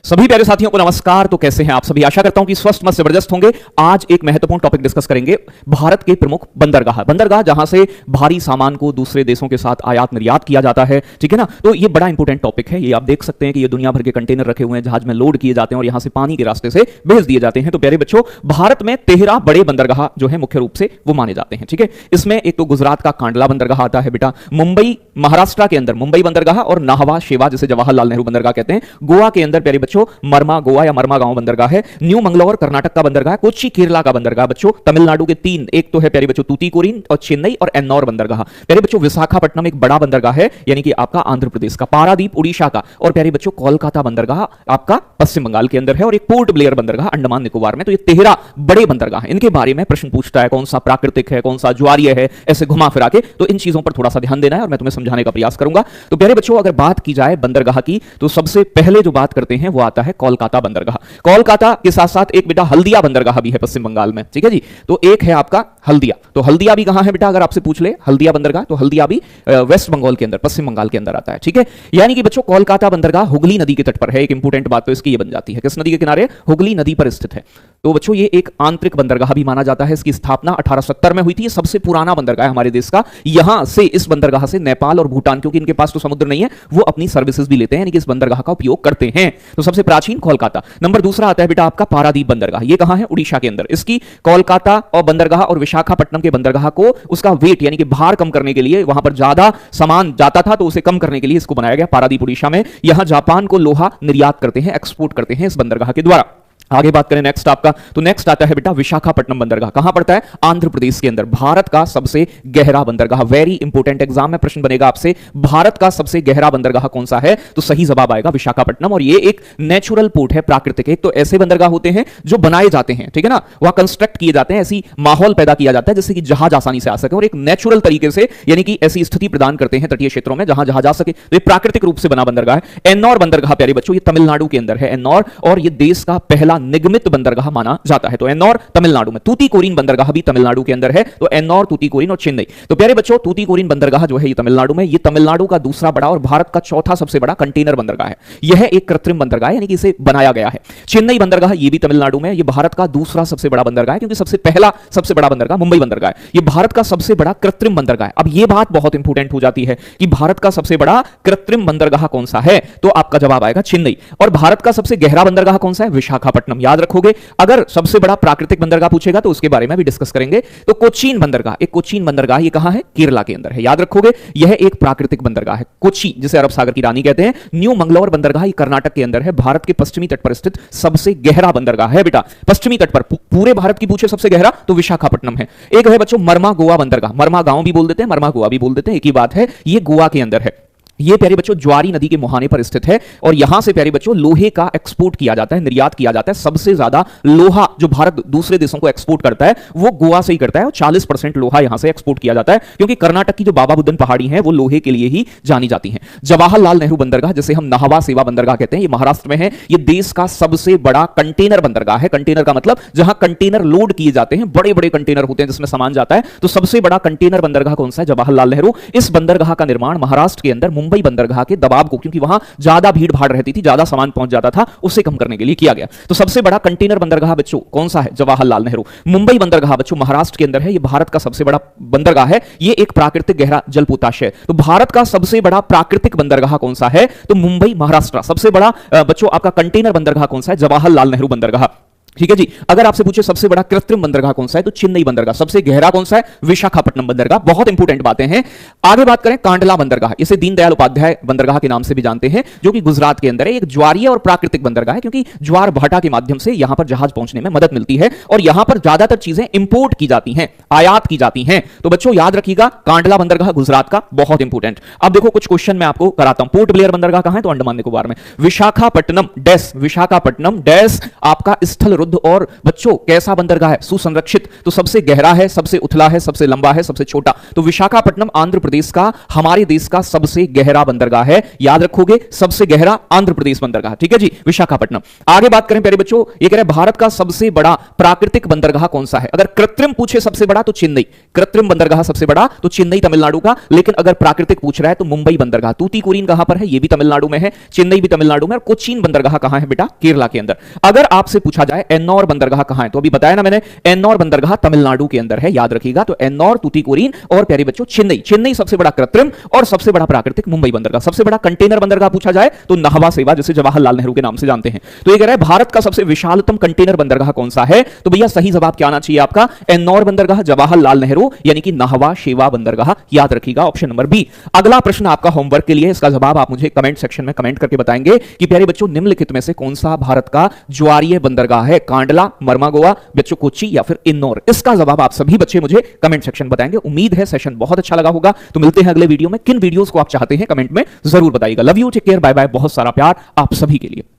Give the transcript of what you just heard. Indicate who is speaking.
Speaker 1: सभी प्यारे साथियों को नमस्कार। तो कैसे हैं आप सभी? आशा करता हूं कि स्वस्थ मस्त जबरदस्त होंगे। आज एक महत्वपूर्ण टॉपिक डिस्कस करेंगे, भारत के प्रमुख बंदरगाह जहां से भारी सामान को दूसरे देशों के साथ आयात निर्यात किया जाता है, ठीक है ना। तो ये बड़ा इंपॉर्टेंट टॉपिक है। ये आप देख सकते हैं कि ये दुनिया भर के कंटेनर रखे हुए हैं, जहाज में लोड किए जाते हैं और यहां से पानी के रास्ते से भेज दिए जाते हैं। तो प्यारे बच्चों, भारत में 13 बड़े बंदरगाह जो है मुख्य रूप से वो माने जाते हैं, ठीक है। इसमें एक तो गुजरात का कांडला बंदरगाह आता है बेटा, मुंबई महाराष्ट्र के अंदर मुंबई बंदरगाह और नाहवा शेवा जिसे जवाहरलाल नेहरू बंदरगाह कहते हैं। गोवा के अंदर प्यारे बच्चों मरमा गोवा या मरमा गांव बंदरगाह है। न्यू मंगलौर कर्नाटक का बंदरगाह है। कोच्चि केरला का बंदरगाह बच्चों। तमिलनाडु के 3, एक तो है प्यारे बच्चों तूतीकोरिन और चेन्नई और एन्नौर बंदरगाह। प्यारे बच्चों विशाखापट्टनम एक बड़ा बंदरगाह है, यानी कि आपका आंध्र प्रदेश का। पारादीप उड़ीसा का। और प्यारे बच्चों कोलकाता बंदरगाह आपका पश्चिम बंगाल के अंदर है और एक पोर्ट ब्लेयर बंदरगाह अंडमान निकोबार में। तो ये 13 बड़े बंदरगाह हैं। इनके बारे में प्रश्न पूछता है, कौन सा प्राकृतिक है, कौन सा ज्वारीय है, ऐसे घुमा फिरा के। तो इन चीजों पर थोड़ा सा ध्यान देना है और मैं तुम्हें समझाने का प्रयास करूंगा। तो प्यारे बच्चों, अगर बात की जाए बंदरगाह की, तो सबसे पहले जो बात करते हैं वो आता है कोलकाता बंदरगाह। कोलकाता के साथ साथ एक बेटा हल्दिया बंदरगाह भी है पश्चिम बंगाल में, ठीक है जी। तो एक है आपका हल्दिया। तो हल्दिया भी कहां है बेटा? अगर आपसे पूछ ले हल्दिया बंदरगाह, तो हल्दिया भी वेस्ट बंगाल के अंदर, पश्चिम बंगाल के अंदर आता है, ठीक है। यानी कि बच्चों कोलकाता बंदरगाह हुगली नदी के तट पर है। एक इंपॉर्टेंट बात तो इसकी ये बन जाती है, किस नदी के किनारे? हुगली नदी पर स्थित है। तो बच्चों ये एक आंतरिक बंदरगाह भी माना जाता है। इसकी स्थापना 1870 में हुई थी। ये सबसे पुराना बंदरगाह है हमारे देश का। यहां से, इस बंदरगाह से नेपाल और भूटान, क्योंकि इनके पास तो समुद्र नहीं है, वो अपनी सर्विसेज भी लेते हैं, यानी कि इस बंदरगाह का उपयोग करते हैं। तो सबसे प्राचीन कोलकाता। नंबर दूसरा आता है बेटा आपका पारादीप बंदरगाह। ये कहां है? उड़ीसा के अंदर। इसकी कोलकाता और बंदरगाह और विशाखापट्टनम के बंदरगाह को उसका वेट यानी कि भार कम करने के लिए, वहां पर ज्यादा सामान जाता था तो उसे कम करने के लिए इसको बनाया गया पारादीप उड़ीसा में। यहां जापान को लोहा निर्यात करते हैं, एक्सपोर्ट करते हैं इस बंदरगाह के द्वारा। आगे बात करें नेक्स्ट आपका, तो नेक्स्ट आता है बेटा विशाखापट्टनम बंदरगाह। कहां पड़ता है? आंध्र प्रदेश के अंदर। भारत का सबसे गहरा बंदरगाह। वेरी इंपॉर्टेंट, एग्जाम में प्रश्न बनेगा आपसे, भारत का सबसे गहरा बंदरगाह कौन सा है? तो सही जवाब आएगा विशाखापट्टनम। और ये एक नेचुरल पोर्ट है, प्राकृतिक। एक तो ऐसे बंदरगाह होते हैं जो बनाए जाते हैं, ठीक है ना, वहां कंस्ट्रक्ट किए जाते हैं, ऐसी माहौल पैदा किया जाता है जिससे कि जहाज आसानी से आ सके और एक नेचुरल तरीके से, यानी कि ऐसी स्थिति प्रदान करते हैं तटीय क्षेत्रों में जहां जहाज आ सके। तो ये प्राकृतिक रूप से बना बंदरगाह है। एन्नौर बंदरगाह प्यारे बच्चों, ये तमिलनाडु के अंदर है एन्नौर, और ये देश का पहला निगमित बंदरगाह माना जाता है। तो एन्नौर तमिलनाडु में। तूतीकोरिन बंदरगाह भी तमिलनाडु के अंदर है। तो एन्नौर, तूतीकोरिन और चेन्नई। तो प्यारे बच्चों तूतीकोरिन बंदरगाह जो है ये तमिलनाडु में। ये तमिलनाडु का दूसरा बड़ा और भारत का चौथा सबसे बड़ा कंटेनर बंदरगाह है। यह एक कृत्रिम बंदरगाह है, यानी कि इसे बनाया गया है। चेन्नई बंदरगाह ये भी तमिलनाडु में। ये भारत का दूसरा सबसे बड़ा बंदरगाह है, क्योंकि सबसे पहला सबसे बड़ा बंदरगाह मुंबई बंदरगाह है। ये भारत का सबसे बड़ा कृत्रिम बंदरगाह है। अब ये बात बहुत इंपॉर्टेंट हो जाती है कि भारत का सबसे बड़ा कृत्रिम बंदरगाह कौन सा है? तो आपका जवाब आएगा चेन्नई। और भारत का सबसे गहरा बंदरगाह कौन सा है? विशाखापट्टनम। याद रखोगे। अगर सबसे बड़ा प्राकृतिक बंदरगाह पूछेगा तो उसके बारे में भी डिस्कस करेंगे। तो कोचीन बंदरगाह, एक कोचीन बंदरगाह, ये कहां है? केरला के अंदर है। याद रखोगे, यह एक प्राकृतिक बंदरगाह है। कोच्चि, जिसे अरब सागर की रानी कहते हैं। न्यू मंगलौर बंदरगाह, ये कर्नाटक के अंदर है। भारत के पश्चिमी तट पर स्थित सबसे गहरा बंदरगाह है बेटा। पश्चिमी तट पर पूरे भारत की पूछे सबसे गहरा, तो विशाखापट्टनम है। एक है बच्चों मरमा गोवा बंदरगाह। मरमा गांव भी बोल देते हैं, मरमा गोवा भी बोल देते हैं, एक ही बात है। ये गोवा के अंदर है। ये प्यारे बच्चों ज्वारी नदी के मुहाने पर स्थित है और यहां से प्यारे बच्चों लोहे का एक्सपोर्ट किया जाता है, निर्यात किया जाता है। सबसे ज्यादा लोहा जो भारत दूसरे देशों को एक्सपोर्ट करता है वो गोवा से ही करता है और 40% लोहा यहां से एक्सपोर्ट किया जाता है, क्योंकि कर्नाटक की जो बाबा बुदन पहाड़ी है वो लोहे के लिए ही जानी जाती है। जवाहरलाल नेहरू बंदरगाह, जिसे हम नाहवा सेवा बंदरगाह कहते हैं, ये महाराष्ट्र में है। ये देश का सबसे बड़ा कंटेनर बंदरगाह है। कंटेनर का मतलब जहां कंटेनर लोड किए जाते हैं, बड़े बड़े कंटेनर होते हैं जिसमें सामान जाता है। तो सबसे बड़ा कंटेनर बंदरगाह कौन सा है? जवाहरलाल नेहरू। इस बंदरगाह का निर्माण महाराष्ट्र के अंदर मुंबई बंदरगाह के दबाव को, क्योंकि वहां ज्यादा भीड़ भाड़ रहती थी, ज्यादा सामान पहुंच जाता था, उसे कम करने के लिए किया गया। तो सबसे बड़ा कंटेनर बंदरगाह बच्चों कौन सा है? जवाहरलाल नेहरू। मुंबई बंदरगाह बच्चों महाराष्ट्र के अंदर है। ये भारत का सबसे बड़ा बंदरगाह है। ये एक प्राकृतिक गहरा जलपोताश्रय है। तो भारत का सबसे बड़ा प्राकृतिक बंदरगाह कौन सा है? तो मुंबई महाराष्ट्र। सबसे बड़ा बच्चों आपका कंटेनर बंदरगाह कौन सा है? जवाहरलाल नेहरू बंदरगाह, ठीक है जी। अगर आपसे पूछे सबसे बड़ा कृत्रिम बंदरगाह कौन सा है, तो चेन्नई बंदरगाह। सबसे गहरा कौन सा है? विशाखापट्टनम बंदरगाह। बहुत इंपॉर्टेंट बातें हैं। आगे बात करें कांडला बंदरगाह, इसे दीनदयाल उपाध्याय बंदरगाह के नाम से भी जानते हैं, जो कि गुजरात के अंदर है। एक ज्वारीय और प्राकृतिक बंदरगाह है, क्योंकि ज्वार भाटा के माध्यम से यहां पर जहाज पहुंचने में मदद मिलती है और यहां पर ज्यादातर चीजें इंपोर्ट की जाती हैं, आयात की जाती हैं। तो बच्चों याद रखिएगा, कांडला बंदरगाह गुजरात का, बहुत इंपॉर्टेंट। अब देखो कुछ क्वेश्चन मैं आपको कराता हूं। पोर्ट ब्लेयर बंदरगाह कहां है? तो अंडमान निकोबार में। विशाखापट्टनम डैश, विशाखापट्टनम डैश आपका स्थल समृद्ध और बच्चों कैसा बंदरगाह है? सुसंरक्षित। तो सबसे गहरा है, सबसे उथला है, सबसे लंबा है, सबसे छोटा। तो विशाखापट्टनम आंध्र प्रदेश का, हमारे देश का सबसे गहरा बंदरगाह है। याद रखोगे, सबसे गहरा आंध्र प्रदेश बंदरगाह। ठीक है जी, विशाखापट्टनम। आगे बात करें प्यारे बच्चों, ये कह रहे हैं भारत का सबसे बड़ा प्राकृतिक बंदरगाह कौन सा है? अगर कृत्रिम पूछे सबसे बड़ा तो चेन्नई, कृत्रिम बंदरगाह सबसे बड़ा तो चेन्नई तमिलनाडु का। लेकिन अगर प्राकृतिक पूछ रहा है तो मुंबई बंदरगाह। तूतीकोरिन कहां पर है? ये भी तमिलनाडु में है, चेन्नई भी तमिलनाडु में, और कोचीन बंदरगाह कहां है बेटा? केरला के अंदर। अगर आपसे पूछा जाए एन्नौर बंदरगाह कहां है, तो अभी बताया ना मैंने, एन्नौर बंदरगाह तमिलनाडु के अंदर है, याद रखिएगा। तो एन्नौर, तूतीकोरिन और प्यारे बच्चों चेन्नई। चेन्नई सबसे बड़ा कृत्रिम और सबसे बड़ा प्राकृतिक मुंबई बंदरगाह। सबसे बड़ा कंटेनर बंदरगाह पूछा जाए तो नाहवा सेवा, जिसे जवाहरलाल नेहरू के नाम से जानते हैं। तो ये कह रहा है भारत का सबसे विशालतम कंटेनर बंदरगाह कौन सा है? तो भैया सही जवाब क्या आना चाहिए आपका? एन्नौर बंदरगाह, जवाहरलाल नेहरू, यानी कि नाहवा शेवा बंदरगाह। याद रखिएगा, ऑप्शन नंबर बी। अगला प्रश्न आपका होमवर्क के लिए, इसका जवाब आप मुझे कमेंट सेक्शन में कमेंट करके बताएंगे कि प्यारे बच्चों निम्नलिखित में से कौन सा भारत का ज्वारीय बंदरगाह है? कांडला, मरमागोवा, बच्चों कोच्चि या फिर इन्नौर? इसका जवाब आप सभी बच्चे मुझे कमेंट सेक्शन बताएंगे। उम्मीद है सेशन बहुत अच्छा लगा होगा। तो मिलते हैं अगले वीडियो में। किन वीडियोस को आप चाहते हैं कमेंट में जरूर बताइएगा। Love you, take care, bye bye. बहुत सारा प्यार आप सभी के लिए।